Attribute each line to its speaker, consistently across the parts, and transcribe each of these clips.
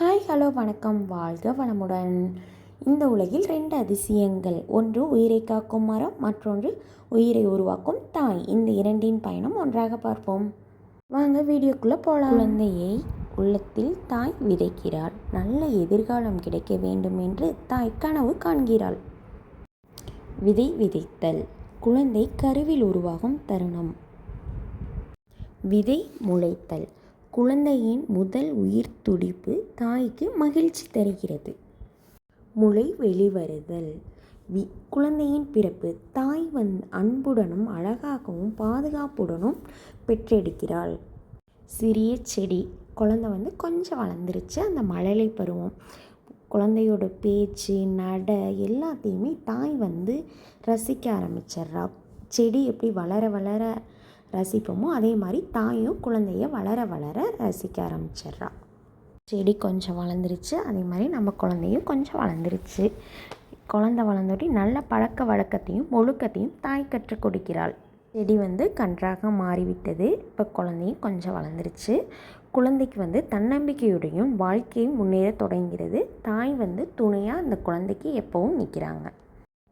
Speaker 1: Hi hello வணக்கம், வாழ்க வளமுடன். இந்த உலகில் 2 அதிசயங்கள், ஒன்று உயிரை காக்கும் மரம், மற்றொன்று உயிரை உருவாக்கும் தாய். இந்த இரண்டின் பயணம் ஒன்றாக பார்ப்போம். வாங்க வீடியோக்குள்ளே போகலாம். குழந்தையை உள்ளத்தில் தாய் விதைக்கிறாள். நல்ல எதிர்காலம் கிடைக்க வேண்டும் என்று தாய் கனவு காண்கிறாள். விதை விதைத்தல். குழந்தை கருவில் உருவாகும் தருணம். விதை முளைத்தல். குழந்தையின் முதல் உயிர் துடிப்பு தாய்க்கு மகிழ்ச்சி தருகிறது. முளை வெளிவருதல். குழந்தையின் பிறப்பு. தாய் அன்புடனும் அழகாகவும் பாதுகாப்புடனும் பெற்றெடுக்கிறாள். சிறிய செடி. குழந்தை கொஞ்சம் வளர்ந்துருச்சு. அந்த மழலை பருவம். குழந்தையோட பேச்சு நட எல்லாத்தையுமே தாய் ரசிக்க ஆரம்பிச்சிட்றா. செடி எப்படி வளர வளர ரசிப்போமோ அதே மாதிரி தாயும் குழந்தைய வளர வளர ரசிக்க ஆரம்பிச்சிட்றா. செடி கொஞ்சம் வளர்ந்துருச்சு, அதே மாதிரி நம்ம குழந்தையும் கொஞ்சம் வளர்ந்துருச்சு. குழந்தை வளர்ந்தோட்டி நல்ல பழக்க வழக்கத்தையும் ஒழுக்கத்தையும் தாய் கற்றுக் கொடுக்கிறாள். செடி கன்றாக மாறிவிட்டது. இப்போ குழந்தையும் கொஞ்சம் வளர்ந்துருச்சு. குழந்தைக்கு தன்னம்பிக்கையுடையும் வாழ்க்கையும் முன்னேற தொடங்கிறது. தாய் துணையாக அந்த குழந்தைக்கு எப்பவும் நிற்கிறாங்க.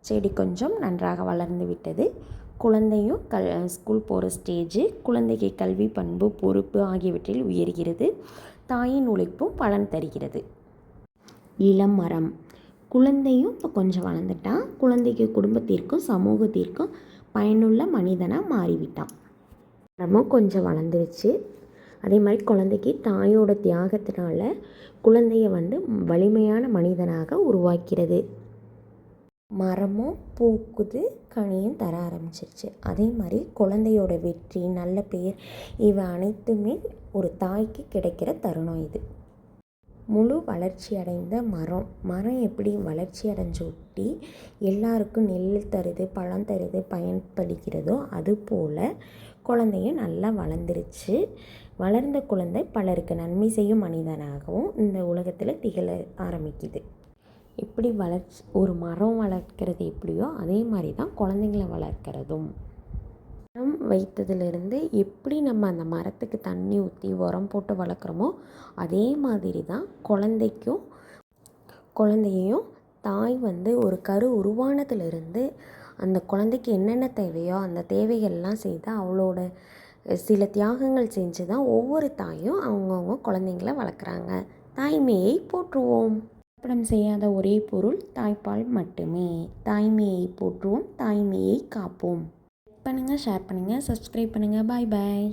Speaker 1: செடி கொஞ்சம் நன்றாக வளர்ந்து விட்டது. குழந்தையும் ஸ்கூல் போகிற ஸ்டேஜு. குழந்தைக்கு கல்வி, பண்பு, பொறுப்பு ஆகியவற்றில் உயர்கிறது. தாயின் உழைப்பும் பலன் தருகிறது. இளம் மரம். குழந்தையும் இப்போ கொஞ்சம் வளர்ந்துட்டான். குழந்தைக்கு குடும்பத்திற்கும் சமூகத்திற்கும் பயனுள்ள மனிதனாக மாறிவிட்டான். மரமும் கொஞ்சம் வளர்ந்துருச்சு. அதே மாதிரி குழந்தைக்கு தாயோட தியாகத்தினால குழந்தைய வலிமையான மனிதனாக உருவாக்கிறது. மரமும் பூக்குது, கனியும் தர ஆரம்பிச்சிருச்சு. அதே மாதிரி குழந்தையோட வெற்றி, நல்ல பெயர், இவை அனைத்துமே ஒரு தாய்க்கு கிடைக்கிற தருணம் இது. முழு வளர்ச்சி அடைந்த மரம் எப்படி வளர்ச்சி அடைஞ்சொட்டி எல்லாருக்கும் நெல் தருது, பழம் தருது, பயன்படுகிறதோ அதுபோல் குழந்தையும் நல்லா வளர்ந்துருச்சு. வளர்ந்த குழந்தை பலருக்கு நன்மை செய்யும் மனிதனாகவும் இந்த உலகத்தில் திகழ ஆரம்பிக்குது. எப்படி ஒரு மரம் வளர்க்கிறது எப்படியோ அதே மாதிரி தான் குழந்தைங்கள வளர்க்கிறதும். மரம் வைத்ததுலேருந்து எப்படி நம்ம அந்த மரத்துக்கு தண்ணி ஊற்றி உரம் போட்டு வளர்க்குறோமோ அதே மாதிரி தான் குழந்தையையும் தாய் ஒரு கரு உருவானதுலேருந்து அந்த குழந்தைக்கு என்னென்ன தேவையோ அந்த தேவைகள்லாம் செய்து அவளோட சில தியாகங்கள் செஞ்சு தான் ஒவ்வொரு தாயும் அவங்கவுங்க குழந்தைங்கள வளர்க்குறாங்க. தாய்மையை போற்றுவோம். கலப்படம் செய்யாத ஒரே பொருள் தாய்ப்பால் மட்டுமே. தாய்மையை போற்றுவோம், தாய்மையை காப்போம். லைக் பண்ணுங்கள், ஷேர் பண்ணுங்கள், சப்ஸ்கிரைப் பண்ணுங்கள். பாய் பாய்.